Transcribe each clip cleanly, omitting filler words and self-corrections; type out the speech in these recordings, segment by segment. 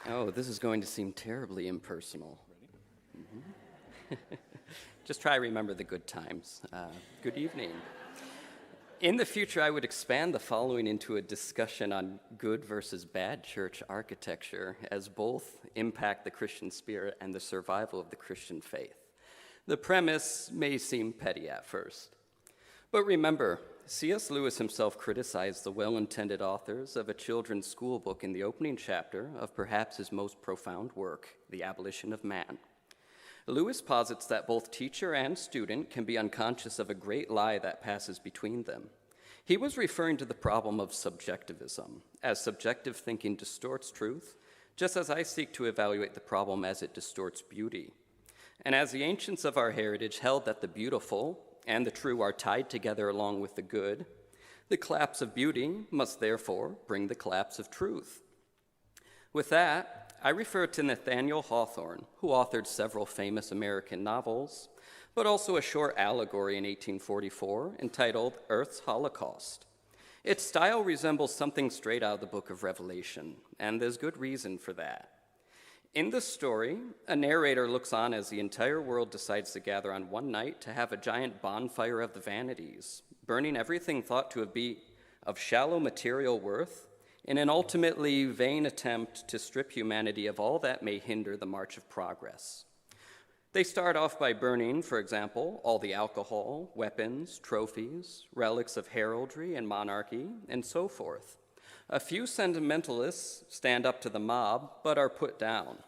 Oh, this is going to seem terribly impersonal. Just try to remember the good times. Good evening. In the future, I would expand the following into a discussion on good versus bad church architecture, as both impact the Christian spirit and the survival of the Christian faith. The premise may seem petty at first, but remember, C.S. Lewis himself criticized the well-intended authors of a children's school book in the opening chapter of perhaps his most profound work, The Abolition of Man. Lewis posits that both teacher and student can be unconscious of a great lie that passes between them. He was referring to the problem of subjectivism, as subjective thinking distorts truth, just as I seek to evaluate the problem as it distorts beauty. And as the ancients of our heritage held that the beautiful and the true are tied together along with the good, the collapse of beauty must therefore bring the collapse of truth. With that, I refer to Nathaniel Hawthorne, who authored several famous American novels, but also a short allegory in 1844 entitled Earth's Holocaust. Its style resembles something straight out of the book of Revelation, and there's good reason for that. In the story, a narrator looks on as the entire world decides to gather on one night to have a giant bonfire of the vanities, burning everything thought to be of shallow material worth in an ultimately vain attempt to strip humanity of all that may hinder the march of progress. They start off by burning, for example, all the alcohol, weapons, trophies, relics of heraldry and monarchy, and so forth. A few sentimentalists stand up to the mob, but are put down.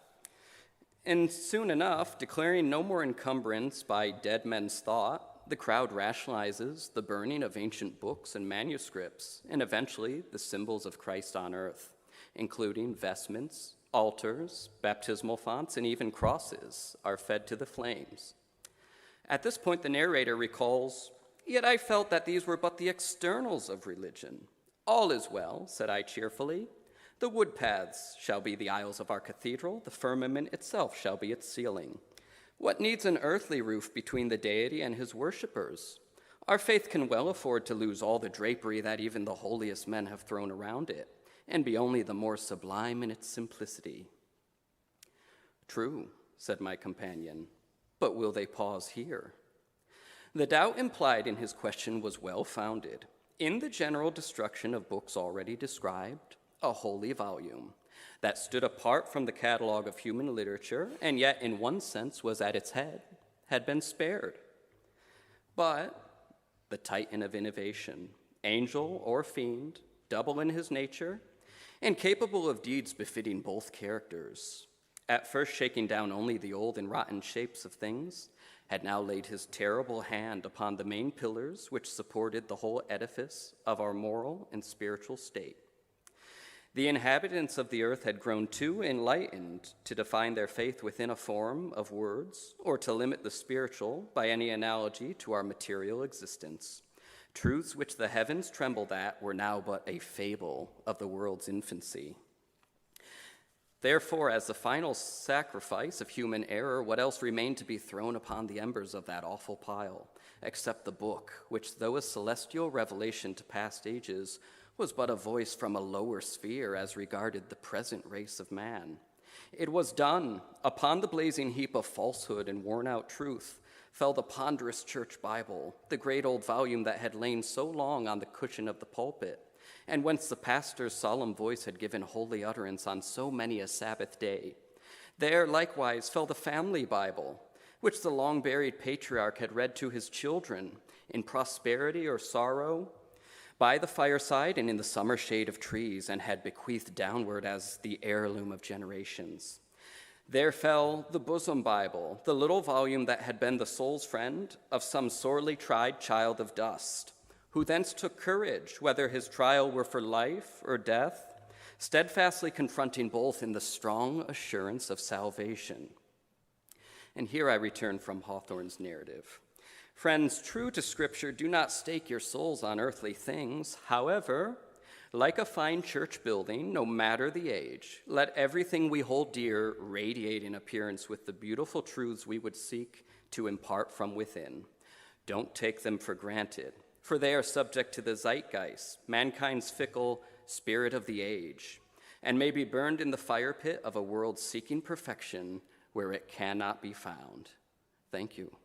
And soon enough, declaring no more encumbrance by dead men's thought, the crowd rationalizes the burning of ancient books and manuscripts, and eventually the symbols of Christ on earth, including vestments, altars, baptismal fonts, and even crosses, are fed to the flames. At this point, the narrator recalls, "Yet I felt that these were but the externals of religion. All is well," said I cheerfully. "The wood paths shall be the aisles of our cathedral, the firmament itself shall be its ceiling. What needs an earthly roof between the deity and his worshippers? Our faith can well afford to lose all the drapery that even the holiest men have thrown around it, and be only the more sublime in its simplicity." "True," said my companion, "but will they pause here?" The doubt implied in his question was well-founded. In the general destruction of books already described, a holy volume that stood apart from the catalog of human literature, and yet in one sense was at its head, had been spared. But the titan of innovation, angel or fiend, double in his nature, and capable of deeds befitting both characters, at first shaking down only the old and rotten shapes of things, had now laid his terrible hand upon the main pillars which supported the whole edifice of our moral and spiritual state. The inhabitants of the earth had grown too enlightened to define their faith within a form of words, or to limit the spiritual by any analogy to our material existence. Truths which the heavens trembled at were now but a fable of the world's infancy. Therefore, as the final sacrifice of human error, what else remained to be thrown upon the embers of that awful pile, except the book, which, though a celestial revelation to past ages, was but a voice from a lower sphere as regarded the present race of man. It was done. Upon the blazing heap of falsehood and worn-out truth fell the ponderous church Bible, the great old volume that had lain so long on the cushion of the pulpit, and whence the pastor's solemn voice had given holy utterance on so many a Sabbath day. There, likewise, fell the family Bible, which the long-buried patriarch had read to his children in prosperity or sorrow, by the fireside and in the summer shade of trees, and had bequeathed downward as the heirloom of generations. There fell the bosom Bible, the little volume that had been the soul's friend of some sorely tried child of dust, who thence took courage, whether his trial were for life or death, steadfastly confronting both in the strong assurance of salvation. And here I return from Hawthorne's narrative. Friends, true to Scripture, do not stake your souls on earthly things. However, like a fine church building, no matter the age, let everything we hold dear radiate in appearance with the beautiful truths we would seek to impart from within. Don't take them for granted, for they are subject to the zeitgeist, mankind's fickle spirit of the age. and may be burned in the fire pit of a world seeking perfection where it cannot be found. Thank you.